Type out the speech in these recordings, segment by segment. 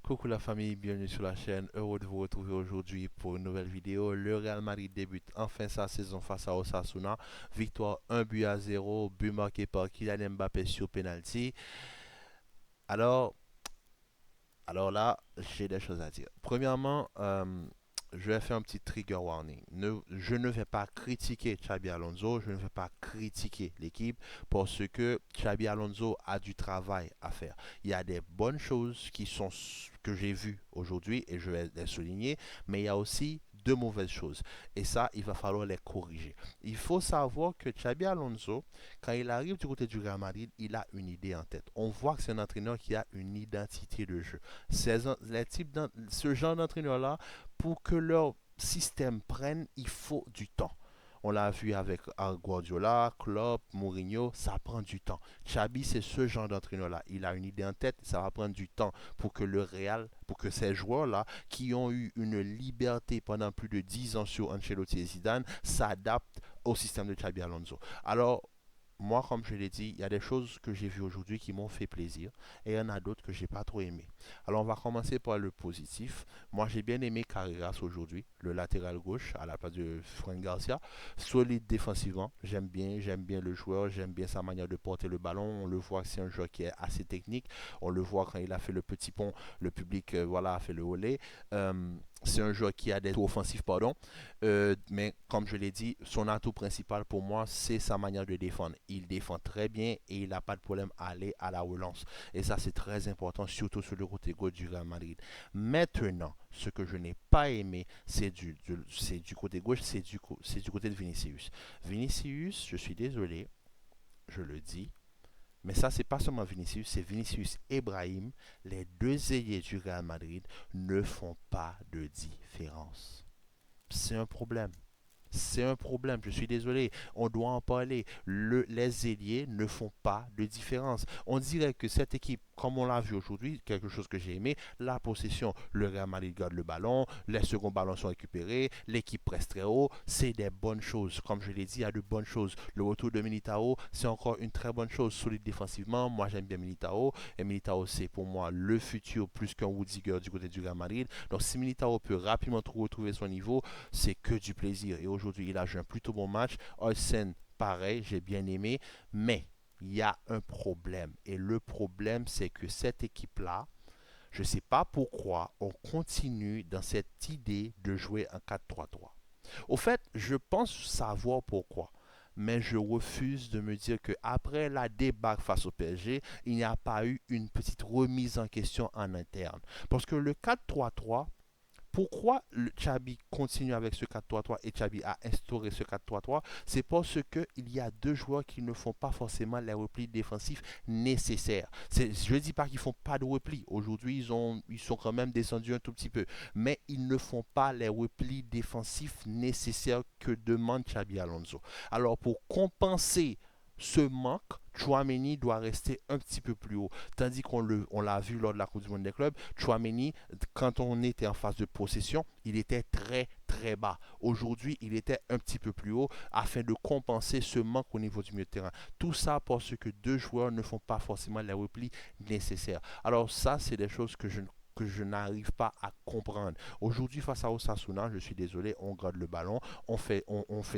Coucou la famille, bienvenue sur la chaîne. Heureux de vous retrouver aujourd'hui pour une nouvelle vidéo. Le Real Madrid débute enfin sa saison face à Osasuna. Victoire 1 but à 0, but marqué par Kylian Mbappé sur penalty. Alors, alors là, j'ai des choses à dire. Premièrement, je vais faire un petit trigger warning. Je ne vais pas critiquer Xabi Alonso, je ne vais pas critiquer l'équipe parce que Xabi Alonso a du travail à faire. Il y a des bonnes choses que j'ai vues aujourd'hui et je vais les souligner, mais il y a aussi de mauvaises choses. Et ça, il va falloir les corriger. Il faut savoir que Xabi Alonso, quand il arrive du côté du Real Madrid, il a une idée en tête. On voit que c'est un entraîneur qui a une identité de jeu. Ce genre d'entraîneur-là, pour que leur système prenne, il faut du temps. On l'a vu avec Guardiola, Klopp, Mourinho, ça prend du temps. Xabi, c'est ce genre d'entraîneur-là. Il a une idée en tête, ça va prendre du temps pour que le Real, pour que ces joueurs-là, qui ont eu une liberté pendant plus de 10 ans sur Ancelotti et Zidane, s'adaptent au système de Xabi Alonso. Alors, moi, comme je l'ai dit, il y a des choses que j'ai vues aujourd'hui qui m'ont fait plaisir et il y en a d'autres que j'ai pas trop aimé. Alors, on va commencer par le positif. Moi, j'ai bien aimé Carreras aujourd'hui, le latéral gauche à la place de Frank Garcia. Solide défensivement, j'aime bien le joueur, j'aime bien sa manière de porter le ballon. On le voit que c'est un joueur qui est assez technique. On le voit quand il a fait le petit pont, le public voilà, a fait le holé. C'est un joueur qui a des atouts offensifs, pardon. Mais comme je l'ai dit, son atout principal pour moi, c'est sa manière de défendre. Il défend très bien et il n'a pas de problème à aller à la relance. Et ça, c'est très important, surtout sur le côté gauche du Real Madrid. Maintenant, ce que je n'ai pas aimé, c'est du côté gauche, c'est du côté de Vinicius. Vinicius, je suis désolé, je le dis, mais ça, c'est pas seulement Vinicius, c'est Vinicius et Brahim. Les deux ailiers du Real Madrid ne font pas de différence. C'est un problème. C'est un problème, je suis désolé, on doit en parler. Les ailiers ne font pas de différence. On dirait que cette équipe, comme on l'a vu aujourd'hui, quelque chose que j'ai aimé, la possession, le Real Madrid garde le ballon, les seconds ballons sont récupérés, l'équipe presse très haut, c'est des bonnes choses. Comme je l'ai dit, il y a de bonnes choses. Le retour de Militao, c'est encore une très bonne chose, solide défensivement. Moi, j'aime bien Militao, et Militao, c'est pour moi le futur plus qu'un Woodiger du côté du Real Madrid. Donc, si Militao peut rapidement retrouver son niveau, c'est que du plaisir. Et aujourd'hui, il a joué un plutôt bon match. Olsen, pareil, j'ai bien aimé. Mais il y a un problème. Et le problème, c'est que cette équipe-là, je ne sais pas pourquoi, on continue dans cette idée de jouer un 4-3-3. Au fait, je pense savoir pourquoi. Mais je refuse de me dire qu'après la débâcle face au PSG, il n'y a pas eu une petite remise en question en interne. Parce que le 4-3-3, pourquoi le Chabi continue avec ce 4-3-3 et Chabi a instauré ce 4-3-3? C'est parce qu'il y a deux joueurs qui ne font pas forcément les replis défensifs nécessaires. Je ne dis pas qu'ils ne font pas de replis. Aujourd'hui, ils sont quand même descendus un tout petit peu. Mais ils ne font pas les replis défensifs nécessaires que demande Chabi Alonso. Alors, pour compenser ce manque, Chouameni doit rester un petit peu plus haut. Tandis on l'a vu lors de la Coupe du Monde des clubs, Chouameni, quand on était en phase de possession, il était très très bas. Aujourd'hui, il était un petit peu plus haut afin de compenser ce manque au niveau du milieu de terrain. Tout ça parce que deux joueurs ne font pas forcément les replis nécessaires. Alors ça, c'est des choses que je n'arrive pas à comprendre. Aujourd'hui, face à Osasuna, je suis désolé, on garde le ballon, on fait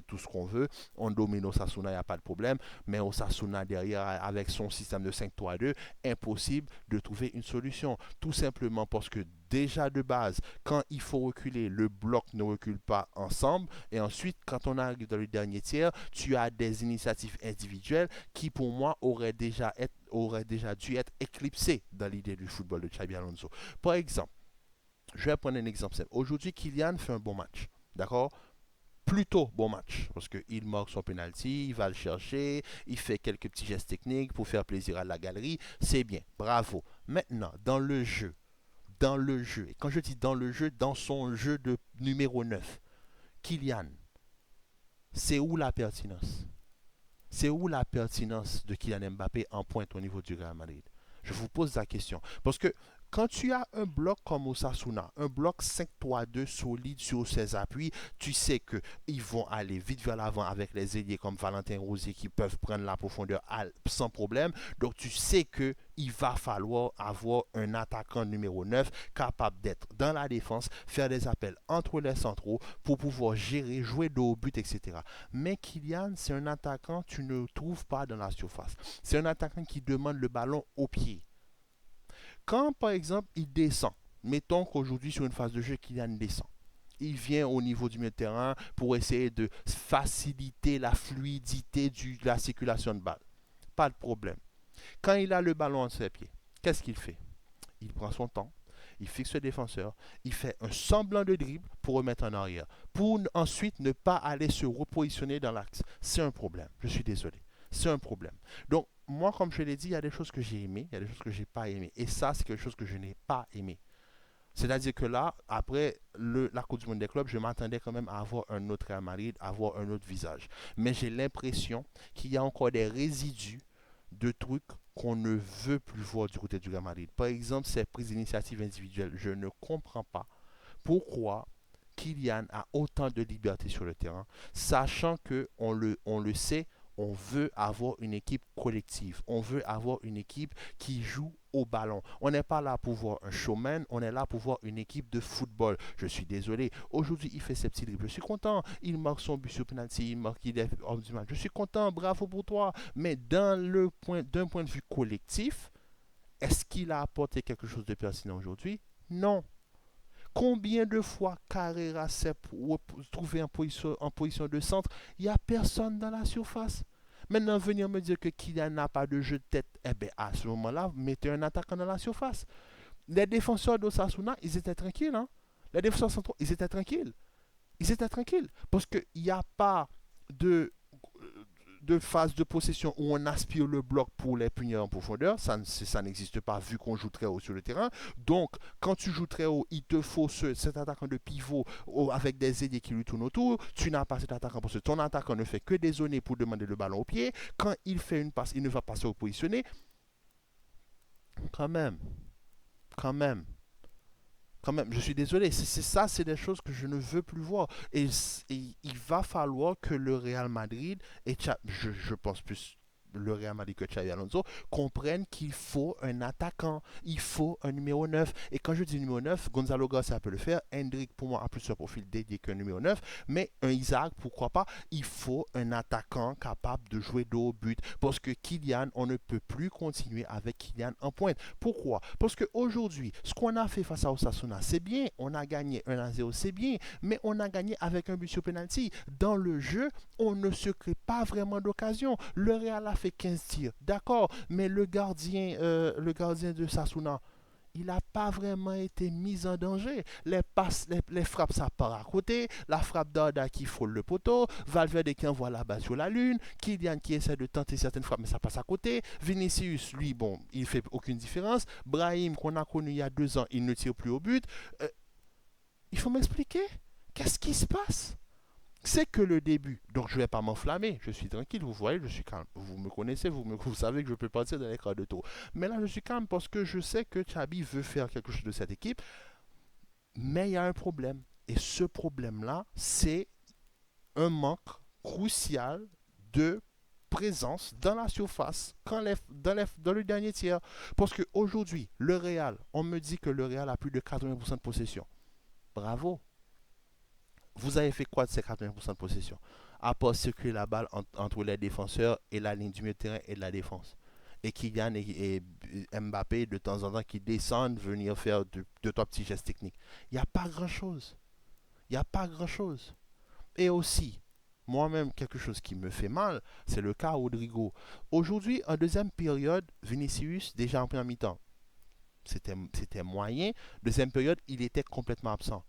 tout ce qu'on veut, on domine Osasuna, il n'y a pas de problème, mais Osasuna derrière, avec son système de 5-3-2, impossible de trouver une solution. Tout simplement parce que déjà de base, quand il faut reculer, le bloc ne recule pas ensemble. Et ensuite, quand on arrive dans le dernier tiers, tu as des initiatives individuelles qui, pour moi, auraient déjà dû être éclipsées dans l'idée du football de Xabi Alonso. Par exemple, je vais prendre un exemple simple. Aujourd'hui, Kylian fait un bon match. D'accord? Plutôt bon match parce qu'il marque son penalty, il va le chercher, il fait quelques petits gestes techniques pour faire plaisir à la galerie, c'est bien, bravo. Maintenant, et quand je dis dans le jeu, dans son jeu de numéro 9, Kylian, c'est où la pertinence? C'est où la pertinence de Kylian Mbappé en pointe au niveau du Real Madrid? Je vous pose la question. Parce que Quand tu as un bloc comme Osasuna, un bloc 5-3-2 solide sur ses appuis, tu sais qu'ils vont aller vite vers l'avant avec les ailiers comme Valentin Rosier qui peuvent prendre la profondeur sans problème. Donc tu sais qu'il va falloir avoir un attaquant numéro 9 capable d'être dans la défense, faire des appels entre les centraux pour pouvoir gérer, jouer de haut but, etc. Mais Kylian, c'est un attaquant que tu ne trouves pas dans la surface. C'est un attaquant qui demande le ballon au pied. Quand, par exemple, il descend, mettons qu'aujourd'hui, sur une phase de jeu, Kylian descend. Il vient au niveau du milieu de terrain pour essayer de faciliter la fluidité de la circulation de balle. Pas de problème. Quand il a le ballon entre ses pieds, qu'est-ce qu'il fait? Il prend son temps, il fixe le défenseur, il fait un semblant de dribble pour remettre en arrière, pour ensuite ne pas aller se repositionner dans l'axe. C'est un problème, je suis désolé. C'est un problème. Donc, moi, comme je l'ai dit, il y a des choses que j'ai aimées, il y a des choses que je n'ai pas aimées. Et ça, c'est quelque chose que je n'ai pas aimé. C'est-à-dire que là, après la Coupe du Monde des clubs, je m'attendais quand même à avoir un autre Real Madrid, à avoir un autre visage. Mais j'ai l'impression qu'il y a encore des résidus de trucs qu'on ne veut plus voir du côté du Real Madrid. Par exemple, ces prises d'initiative individuelles. Je ne comprends pas pourquoi Kylian a autant de liberté sur le terrain, sachant que on le sait, on veut avoir une équipe collective. On veut avoir une équipe qui joue au ballon. On n'est pas là pour voir un showman, on est là pour voir une équipe de football. Je suis désolé. Aujourd'hui, il fait ses petits dribbles. Je suis content. Il marque son but sur penalty, il est hors du match. Je suis content. Bravo pour toi. Mais d'un point de vue collectif, est-ce qu'il a apporté quelque chose de pertinent aujourd'hui? Non. Combien de fois Carrera s'est trouvé en position de centre? Il n'y a personne dans la surface. Maintenant, venir me dire que Kylian n'a pas de jeu de tête, eh bien, à ce moment-là, mettez un attaquant dans la surface. Les défenseurs d'Osasuna, ils étaient tranquilles. Hein? Les défenseurs centraux, ils étaient tranquilles. Ils étaient tranquilles. Parce qu'il n'y a pas de phase de possession où on aspire le bloc pour les punir en profondeur. Ça n'existe pas vu qu'on joue très haut sur le terrain. Donc, quand tu joues très haut, il te faut cet attaquant de pivot avec des ailiers qui lui tournent autour. Tu n'as pas cet attaquant parce que ton attaquant ne fait que dézoner pour demander le ballon au pied. Quand il fait une passe, il ne va pas se repositionner. Quand même, quand même. Quand même, je suis désolé, c'est des choses que je ne veux plus voir. Et il va falloir que le Real Madrid, et je pense plus le Real Madrid que Xavi Alonso, comprennent qu'il faut un attaquant, il faut un numéro 9. Et quand je dis numéro 9, Gonzalo Garcia peut le faire, Hendrik pour moi a plus un profil dédié qu'un numéro 9, mais un Isaac, pourquoi pas, il faut un attaquant capable de jouer de haut but. Parce que Kylian, on ne peut plus continuer avec Kylian en pointe. Pourquoi? Parce qu'aujourd'hui, ce qu'on a fait face à Osasuna, c'est bien, on a gagné 1-0, c'est bien, mais on a gagné avec un but sur penalty. Dans le jeu, on ne se crée pas vraiment d'occasion. Le Real a fait 15 tirs, d'accord, mais le gardien de Sasuna, il n'a pas vraiment été mis en danger. Les passes, les frappes, ça part à côté. La frappe d'Arda qui frôle le poteau. Valverde qui envoie la balle sur la lune. Kylian qui essaie de tenter certaines frappes, mais ça passe à côté. Vinicius, lui, bon, il ne fait aucune différence. Brahim, qu'on a connu il y a 2 ans, il ne tire plus au but. Il faut m'expliquer. Qu'est-ce qui se passe? C'est que le début. Donc je ne vais pas m'enflammer. Je suis tranquille, vous voyez, je suis calme. Vous me connaissez, vous savez que je peux partir dans les cas de tour. Mais là, je suis calme parce que je sais que Xabi veut faire quelque chose de cette équipe. Mais il y a un problème. Et ce problème-là, c'est un manque crucial de présence dans la surface dans le dernier tiers. Parce qu'aujourd'hui, le Real, on me dit que le Real a plus de 80% de possession. Bravo. Vous avez fait quoi de ces 80% de possession? À part circuler la balle entre les défenseurs et la ligne du milieu de terrain et de la défense. Et Kylian et Mbappé, de temps en temps, qui descendent, venir faire deux, trois petits gestes techniques. Il n'y a pas grand-chose. Il n'y a pas grand-chose. Et aussi, moi-même, quelque chose qui me fait mal, c'est le cas Rodrigo. Aujourd'hui, en deuxième période, Vinicius, déjà en première mi-temps, c'était moyen. Deuxième période, il était complètement absent.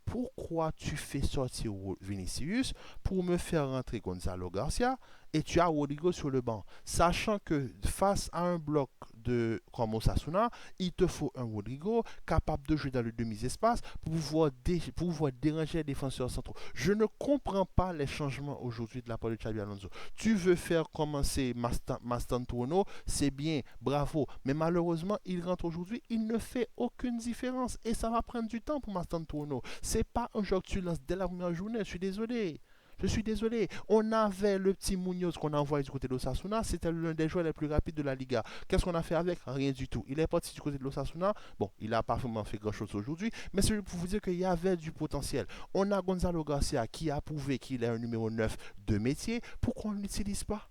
Pourquoi tu fais sortir Vinicius pour me faire rentrer Gonzalo Garcia et tu as Rodrigo sur le banc. Sachant que face à un bloc comme Osasuna, il te faut un Rodrigo capable de jouer dans le demi-espace pour pouvoir déranger les défenseurs centraux. Je ne comprends pas les changements aujourd'hui de la part de Xabi Alonso. Tu veux faire commencer Mastantuono, c'est bien, bravo. Mais malheureusement, il rentre aujourd'hui, il ne fait aucune différence. Et ça va prendre du temps pour Mastantuono. C'est pas un joueur que tu lances dès la première journée, je suis désolé. Je suis désolé. On avait le petit Munoz qu'on a envoyé du côté de l'Osasuna. C'était l'un des joueurs les plus rapides de la Liga. Qu'est-ce qu'on a fait avec? Rien du tout. Il est parti du côté de l'Osasuna. Bon, il n'a pas vraiment fait grand-chose aujourd'hui. Mais c'est pour vous dire qu'il y avait du potentiel. On a Gonzalo Garcia qui a prouvé qu'il est un numéro 9 de métier. Pourquoi on ne l'utilise pas?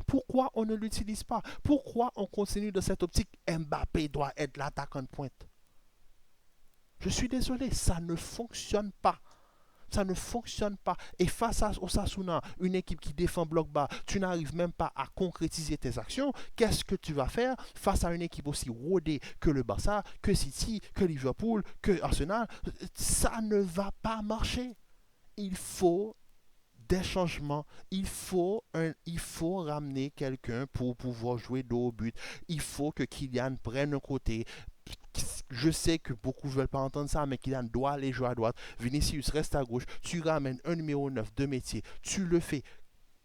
Pourquoi on ne l'utilise pas? Pourquoi on continue dans cette optique? Mbappé doit être l'attaquant de pointe. Je suis désolé, ça ne fonctionne pas. Ça ne fonctionne pas. Et face à Osasuna, une équipe qui défend bloc bas, tu n'arrives même pas à concrétiser tes actions. Qu'est-ce que tu vas faire face à une équipe aussi rodée que le Barça, que City, que Liverpool, que Arsenal? Ça ne va pas marcher. Il faut des changements. Il faut ramener quelqu'un pour pouvoir jouer dos au but. Il faut que Kylian prenne un côté. Je sais que beaucoup ne veulent pas entendre ça, mais Kylian doit aller jouer à droite. Vinicius reste à gauche. Tu ramènes un numéro 9 de métier. Tu le fais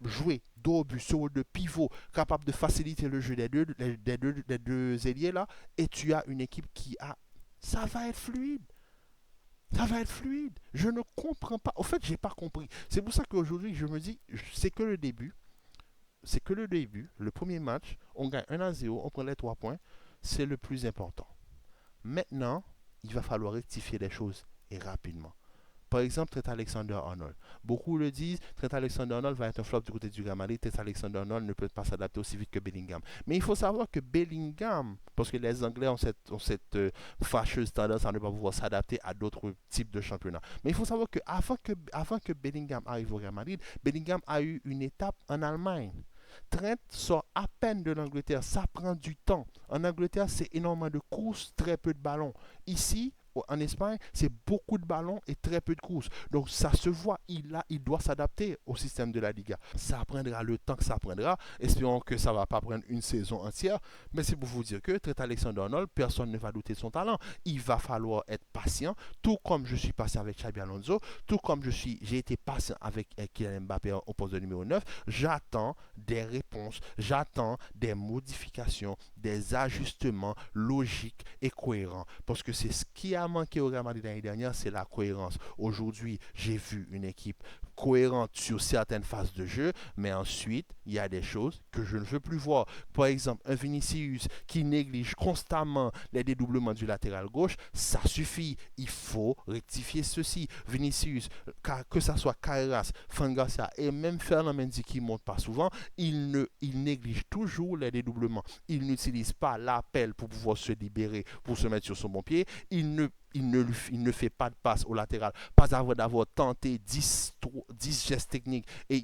jouer dos au but sur le pivot, capable de faciliter le jeu des deux ailiers là. Et tu as une équipe qui a. Ça va être fluide. Ça va être fluide. Je ne comprends pas. En fait, j'ai pas compris. C'est pour ça qu'aujourd'hui, je me dis, c'est que le début. C'est que le début. Le premier match, on gagne 1-0, on prend les 3 points. C'est le plus important. Maintenant, il va falloir rectifier les choses et rapidement. Par exemple, Trent Alexander-Arnold. Beaucoup le disent, Trent Alexander-Arnold va être un flop du côté du Real Madrid. Trent Alexander-Arnold ne peut pas s'adapter aussi vite que Bellingham. Mais il faut savoir que Bellingham, parce que les Anglais ont cette fâcheuse tendance à ne pas pouvoir s'adapter à d'autres types de championnats. Mais il faut savoir avant que Bellingham arrive au Real Madrid, Bellingham a eu une étape en Allemagne. Trent sort à peine de l'Angleterre, ça prend du temps. En Angleterre, c'est énormément de courses, très peu de ballons. Ici, en Espagne, c'est beaucoup de ballons et très peu de courses. Donc ça se voit, il doit s'adapter au système de la Liga. Ça prendra le temps que ça prendra. Espérons que ça ne va pas prendre une saison entière. Mais c'est pour vous dire que Trent Alexander-Arnold, personne ne va douter de son talent. Il va falloir être patient, tout comme je suis patient avec Xabi Alonso, tout comme j'ai été patient avec Kylian Mbappé au poste de numéro 9. J'attends des réponses, j'attends des modifications, des ajustements logiques et cohérents. Parce que c'est ce qui a manqué au Real Madrid l'année dernière, c'est la cohérence. Aujourd'hui, j'ai vu une équipe cohérente sur certaines phases de jeu, mais ensuite, il y a des choses que je ne veux plus voir. Par exemple, un Vinicius qui néglige constamment les dédoublements du latéral gauche, ça suffit. Il faut rectifier ceci. Vinicius, que ce soit Carreras, Fangasia et même Fernand Mendy qui ne monte pas souvent, il néglige toujours les dédoublements. Il n'utilise pas l'appel pour pouvoir se libérer, pour se mettre sur son bon pied. Il ne fait pas de passe au latéral, pas avant d'avoir tenté 10 gestes techniques et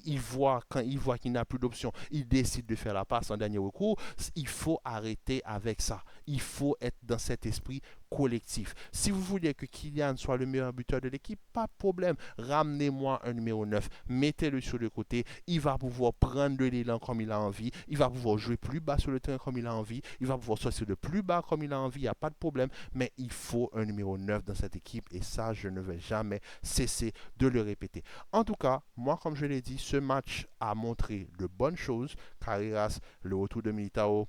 quand il voit qu'il n'a plus d'option, il décide de faire la passe en dernier recours. Il faut arrêter avec ça. Il faut être dans cet esprit collectif. Si vous voulez que Kylian soit le meilleur buteur de l'équipe, pas de problème. Ramenez-moi un numéro 9, mettez-le sur le côté, il va pouvoir prendre de l'élan comme il a envie, il va pouvoir jouer plus bas sur le terrain comme il a envie, il va pouvoir sortir de plus bas comme il a envie, il n'y a pas de problème, mais il faut un numéro 9 dans cette équipe et ça, je ne vais jamais cesser de le répéter. En tout cas, moi, comme je l'ai dit, ce match a montré de bonnes choses. Carreras, le retour de Militao,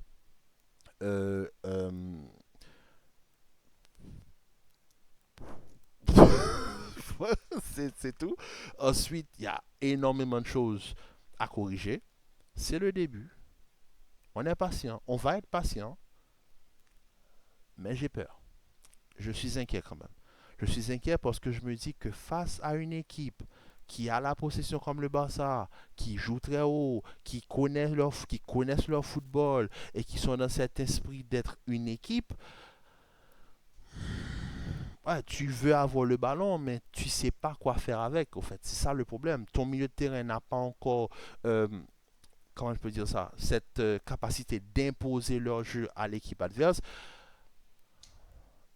euh, euh, c'est tout. Ensuite, il y a énormément de choses à corriger. C'est le début. On est patient. On va être patient. Mais j'ai peur. Je suis inquiet quand même. Je suis inquiet parce que je me dis que face à une équipe qui a la possession comme le Barça, qui joue très haut, qui connaissent leur football et qui sont dans cet esprit d'être une équipe, ouais, tu veux avoir le ballon, mais tu sais pas quoi faire avec, au fait. C'est ça le problème. Ton milieu de terrain n'a pas encore, euh, comment je peux dire ça, cette capacité d'imposer leur jeu à l'équipe adverse.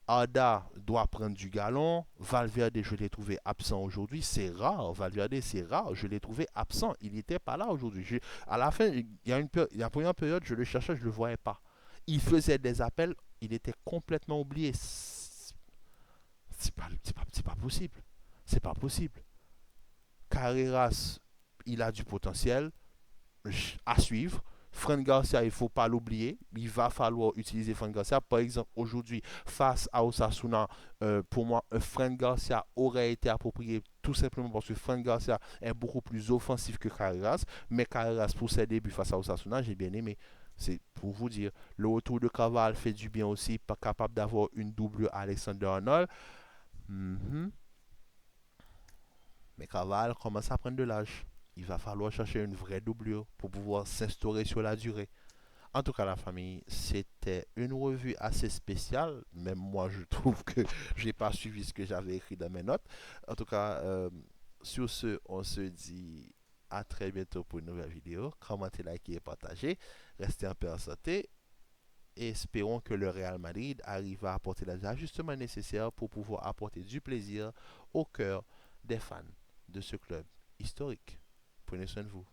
Arda doit prendre du galon. Valverde, je l'ai trouvé absent aujourd'hui. C'est rare. Valverde, c'est rare. Je l'ai trouvé absent. Il n'était pas là aujourd'hui. À la fin, il y a la première période, je le cherchais, je ne le voyais pas. Il faisait des appels. Il était complètement oublié. C'est pas possible. C'est pas possible. Carreras, il a du potentiel à suivre. Fran Garcia, il ne faut pas l'oublier. Il va falloir utiliser Fran Garcia. Par exemple, aujourd'hui, face à Osasuna, pour moi, Fran Garcia aurait été approprié tout simplement parce que Fran Garcia est beaucoup plus offensif que Carreras. Mais Carreras, pour ses débuts face à Osasuna, j'ai bien aimé. C'est pour vous dire. Le retour de Caval fait du bien aussi, pas capable d'avoir une double à Alexander Arnold. Mhm. Mais Caval commence à prendre de l'âge. Il va falloir chercher une vraie doublure pour pouvoir s'instaurer sur la durée. En tout cas, la famille, c'était une revue assez spéciale. Même moi, je trouve que j'ai pas suivi ce que j'avais écrit dans mes notes. En tout cas, sur ce, on se dit à très bientôt pour une nouvelle vidéo. Commentez, likez et partagez. Restez en paix en santé. Et espérons que le Real Madrid arrive à apporter les ajustements nécessaires pour pouvoir apporter du plaisir au cœur des fans de ce club historique. Prenez soin de vous.